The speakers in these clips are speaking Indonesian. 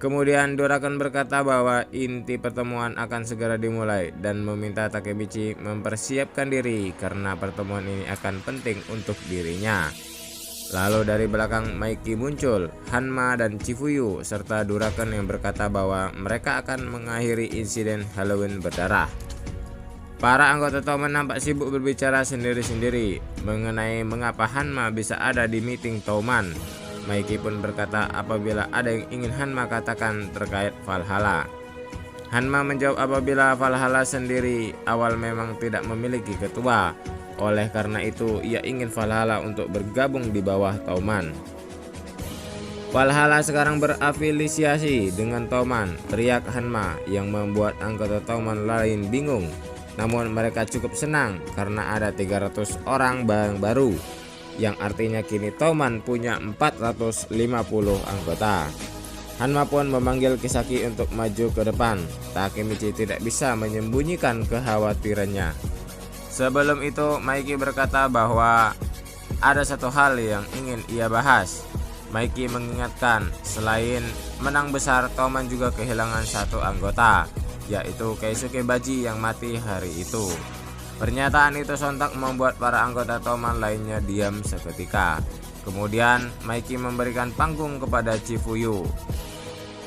Kemudian Durakan berkata bahwa inti pertemuan akan segera dimulai dan meminta Takemichi mempersiapkan diri karena pertemuan ini akan penting untuk dirinya. Lalu dari belakang Maiki muncul, Hanma dan Chifuyu serta Durakan yang berkata bahwa mereka akan mengakhiri insiden Halloween berdarah. Para anggota Toman nampak sibuk berbicara sendiri-sendiri mengenai mengapa Hanma bisa ada di meeting Toman. Maiki pun berkata apabila ada yang ingin Hanma katakan terkait Valhalla. Hanma menjawab apabila Valhalla sendiri awal memang tidak memiliki ketua. Oleh karena itu ia ingin Valhalla untuk bergabung di bawah Toman. Valhalla sekarang berafiliasi dengan Toman, teriak Hanma yang membuat anggota Toman lain bingung. Namun mereka cukup senang karena ada 300 orang baru, yang artinya kini Toman punya 450 anggota. Hanma pun memanggil Kisaki untuk maju ke depan. Takemichi tidak bisa menyembunyikan kekhawatirannya. Sebelum itu Maiki berkata bahwa ada satu hal yang ingin ia bahas. Maiki mengingatkan selain menang besar, Toman juga kehilangan satu anggota, yaitu Keisuke Baji yang mati hari itu. Pernyataan itu sontak membuat para anggota Toman lainnya diam seketika. Kemudian Maiki memberikan panggung kepada Chifuyu.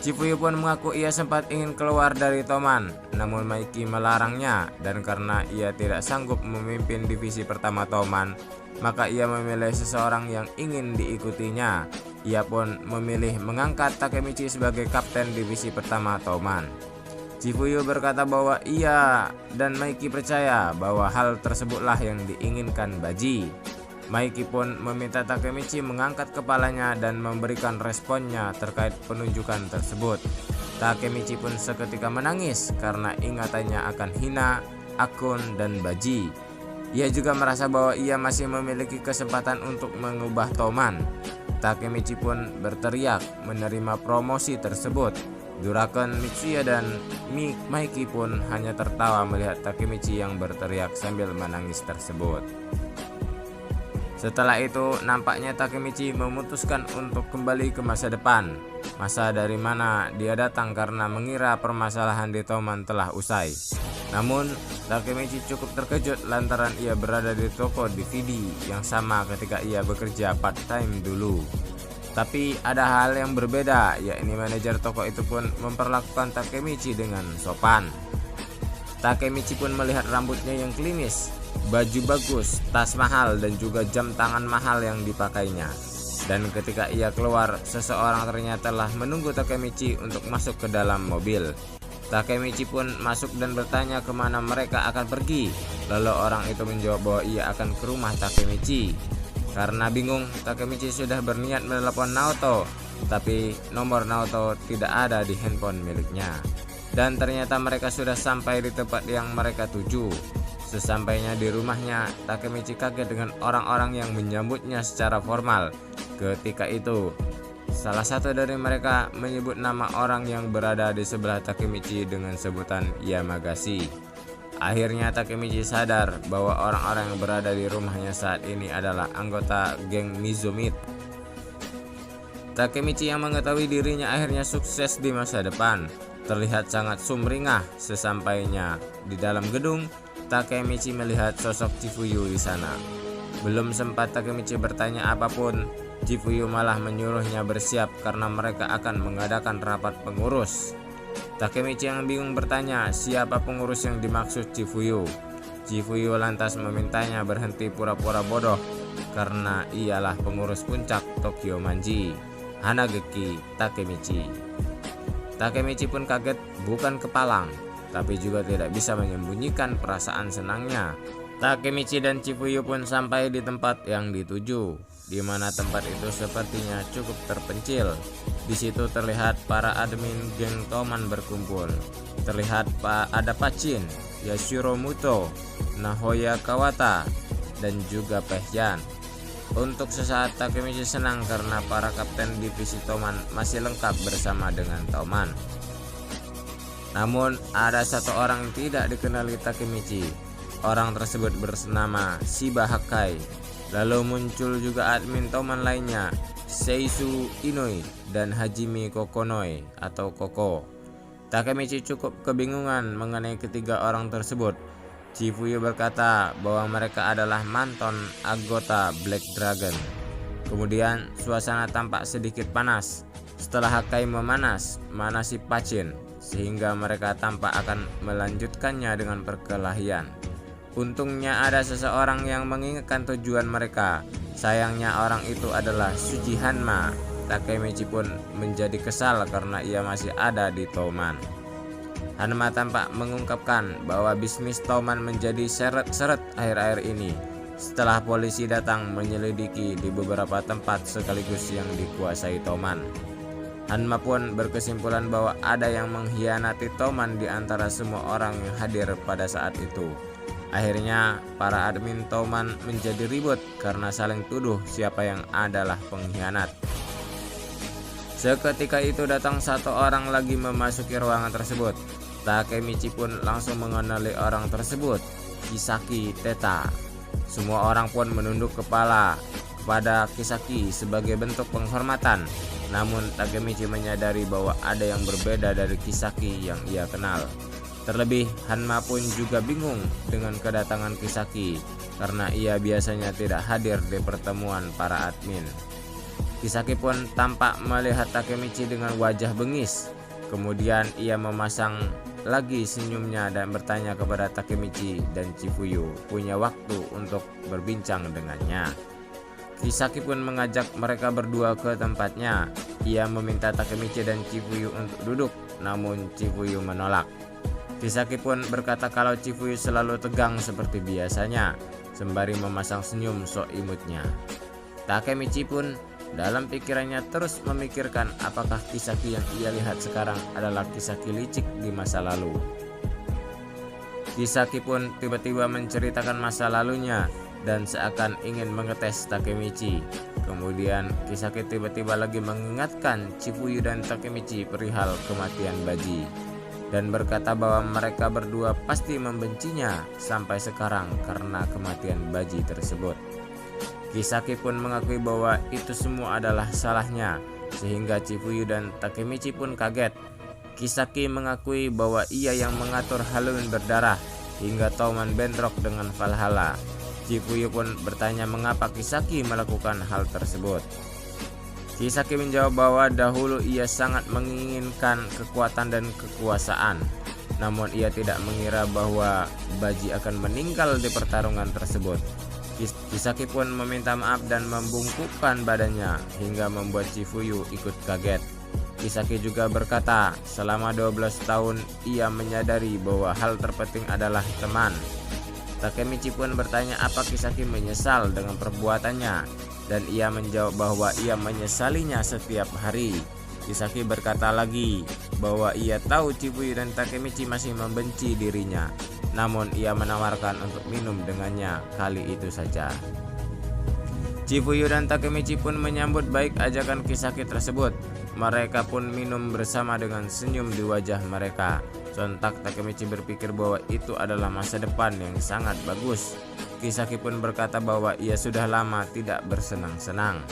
Chifuyu pun mengaku ia sempat ingin keluar dari Toman, namun Maiki melarangnya, dan karena ia tidak sanggup memimpin divisi pertama Toman, maka ia memilih seseorang yang ingin diikutinya. Ia pun memilih mengangkat Takemichi sebagai kapten divisi pertama Toman. Chifuyu berkata bahwa ia dan Maiki percaya bahwa hal tersebutlah yang diinginkan Baji. Maiki pun meminta Takemichi mengangkat kepalanya dan memberikan responnya terkait penunjukan tersebut. Takemichi pun seketika menangis karena ingatannya akan Hina, Akun, dan Baji. Ia juga merasa bahwa ia masih memiliki kesempatan untuk mengubah Toman. Takemichi pun berteriak menerima promosi tersebut. Durakan, Mitsuya, dan Maiki pun hanya tertawa melihat Takemichi yang berteriak sambil menangis tersebut. Setelah itu nampaknya Takemichi memutuskan untuk kembali ke masa depan, masa dari mana dia datang karena mengira permasalahan di Toman telah usai. Namun Takemichi cukup terkejut lantaran ia berada di toko DVD yang sama ketika ia bekerja part-time dulu. Tapi ada hal yang berbeda, yakni manajer toko itu pun memperlakukan Takemichi dengan sopan. Takemichi pun melihat rambutnya yang klimis, baju bagus, tas mahal, dan juga jam tangan mahal yang dipakainya. Dan ketika ia keluar, seseorang ternyata telah menunggu Takemichi untuk masuk ke dalam mobil. Takemichi pun masuk dan bertanya kemana mereka akan pergi. Lalu orang itu menjawab bahwa ia akan ke rumah Takemichi. Karena bingung, Takemichi sudah berniat menelepon Naoto, tapi nomor Naoto tidak ada di handphone miliknya. Dan ternyata mereka sudah sampai di tempat yang mereka tuju. Sesampainya di rumahnya, Takemichi kaget dengan orang-orang yang menyambutnya secara formal. Ketika itu, salah satu dari mereka menyebut nama orang yang berada di sebelah Takemichi dengan sebutan Yamagashi. Akhirnya Takemichi sadar bahwa orang-orang yang berada di rumahnya saat ini adalah anggota geng Mizumit. Takemichi yang mengetahui dirinya akhirnya sukses di masa depan terlihat sangat sumringah. Sesampainya di dalam gedung, Takemichi melihat sosok Chifuyu di sana. Belum sempat Takemichi bertanya apapun, Chifuyu malah menyuruhnya bersiap karena mereka akan mengadakan rapat pengurus. Takemichi yang bingung bertanya siapa pengurus yang dimaksud Chifuyu. Chifuyu lantas memintanya berhenti pura-pura bodoh karena ialah pengurus puncak Tokyo Manji, Hanageki Takemichi. Takemichi pun kaget bukan kepalang, tapi juga tidak bisa menyembunyikan perasaan senangnya. Takemichi dan Chifuyu pun sampai di tempat yang dituju, di mana tempat itu sepertinya cukup terpencil. Di situ terlihat para admin geng Toman berkumpul. Terlihat ada Pachin, Yashiro Muto, Nahoya Kawata, dan juga Pehyan. Untuk sesaat Takemichi senang karena para kapten divisi Toman masih lengkap bersama dengan Toman. Namun ada satu orang yang tidak dikenali Takemichi. Orang tersebut bernama Shiba Hakai. Lalu muncul juga admin Toman lainnya, Seisu Inoi, dan Hajime Kokonoi atau Koko. Takemichi cukup kebingungan mengenai ketiga orang tersebut. Chifuyu berkata bahwa mereka adalah mantan anggota Black Dragon. Kemudian suasana tampak sedikit panas. Setelah Hakai manasi Pachin, sehingga mereka tampak akan melanjutkannya dengan perkelahian. Untungnya ada seseorang yang mengingatkan tujuan mereka. Sayangnya orang itu adalah Tsuji Hanma. Takemichi pun menjadi kesal karena ia masih ada di Toman. Hanma tampak mengungkapkan bahwa bisnis Toman menjadi seret-seret akhir-akhir ini setelah polisi datang menyelidiki di beberapa tempat sekaligus yang dikuasai Toman. Hanma pun berkesimpulan bahwa ada yang mengkhianati Toman di antara semua orang yang hadir pada saat itu. Akhirnya para admin Toman menjadi ribut karena saling tuduh siapa yang adalah pengkhianat. Seketika itu datang satu orang lagi memasuki ruangan tersebut. Takemichi pun langsung mengenali orang tersebut, Kisaki Teta. Semua orang pun menunduk kepala kepada Kisaki sebagai bentuk penghormatan. Namun Takemichi menyadari bahwa ada yang berbeda dari Kisaki yang ia kenal. Terlebih Hanma pun juga bingung dengan kedatangan Kisaki karena ia biasanya tidak hadir di pertemuan para admin. Kisaki pun tampak melihat Takemichi dengan wajah bengis. Kemudian ia memasang lagi senyumnya dan bertanya kepada Takemichi dan Chifuyu punya waktu untuk berbincang dengannya. Kisaki pun mengajak mereka berdua ke tempatnya. Ia meminta Takemichi dan Chifuyu untuk duduk, namun Chifuyu menolak. Kisaki pun berkata kalau Chifuyu selalu tegang seperti biasanya, sembari memasang senyum sok imutnya. Takemichi pun dalam pikirannya terus memikirkan apakah Kisaki yang ia lihat sekarang adalah Kisaki licik di masa lalu. Kisaki pun tiba-tiba menceritakan masa lalunya dan seakan ingin mengetes Takemichi. Kemudian Kisaki tiba-tiba lagi mengingatkan Chifuyu dan Takemichi perihal kematian Baji dan berkata bahwa mereka berdua pasti membencinya sampai sekarang karena kematian Baji tersebut. Kisaki pun mengakui bahwa itu semua adalah salahnya, sehingga Chifuyu dan Takemichi pun kaget. Kisaki mengakui bahwa ia yang mengatur Halloween berdarah hingga Toman bentrok dengan Valhalla. Chifuyu pun bertanya mengapa Kisaki melakukan hal tersebut. Kisaki menjawab bahwa dahulu ia sangat menginginkan kekuatan dan kekuasaan, namun ia tidak mengira bahwa Baji akan meninggal di pertarungan tersebut. Kisaki pun meminta maaf dan membungkukkan badannya hingga membuat Chifuyu ikut kaget. Kisaki juga berkata selama 12 tahun ia menyadari bahwa hal terpenting adalah teman. Takemichi pun bertanya apa Kisaki menyesal dengan perbuatannya, dan ia menjawab bahwa ia menyesalinya setiap hari. Kisaki berkata lagi bahwa ia tahu Chifuyu dan Takemichi masih membenci dirinya, namun ia menawarkan untuk minum dengannya kali itu saja. Chifuyu dan Takemichi pun menyambut baik ajakan Kisaki tersebut. Mereka pun minum bersama dengan senyum di wajah mereka. Sontak Takemichi berpikir bahwa itu adalah masa depan yang sangat bagus. Kisaki pun berkata bahwa ia sudah lama tidak bersenang-senang.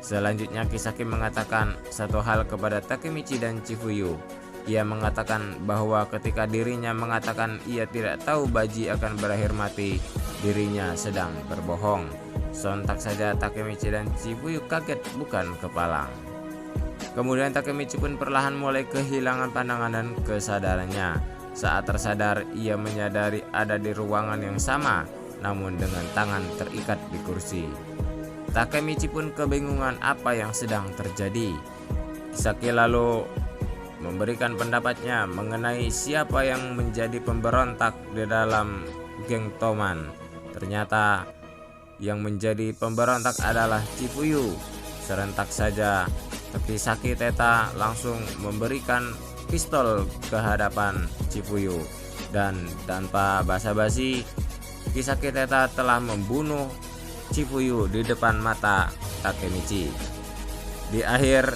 Selanjutnya Kisaki mengatakan satu hal kepada Takemichi dan Chifuyu. Ia mengatakan bahwa ketika dirinya mengatakan ia tidak tahu Baji akan berakhir mati, dirinya sedang berbohong. Sontak saja Takemichi dan Chifuyu kaget bukan kepalang. Kemudian Takemichi pun perlahan mulai kehilangan pandangan dan kesadarannya. Saat tersadar, ia menyadari ada di ruangan yang sama, namun dengan tangan terikat di kursi. Takemichi pun kebingungan apa yang sedang terjadi. Kisaki lalu memberikan pendapatnya mengenai siapa yang menjadi pemberontak di dalam geng Toman. Ternyata yang menjadi pemberontak adalah Chifuyu. Serentak saja Kisaki Teta langsung memberikan pistol ke hadapan Chifuyu, dan tanpa basa-basi Kisaki Teta telah membunuh Chifuyu di depan mata Takemichi. Di akhir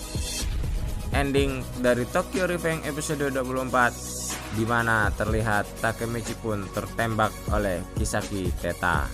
ending dari Tokyo Revenge episode 24, di mana terlihat Takemichi pun tertembak oleh Kisaki Teta.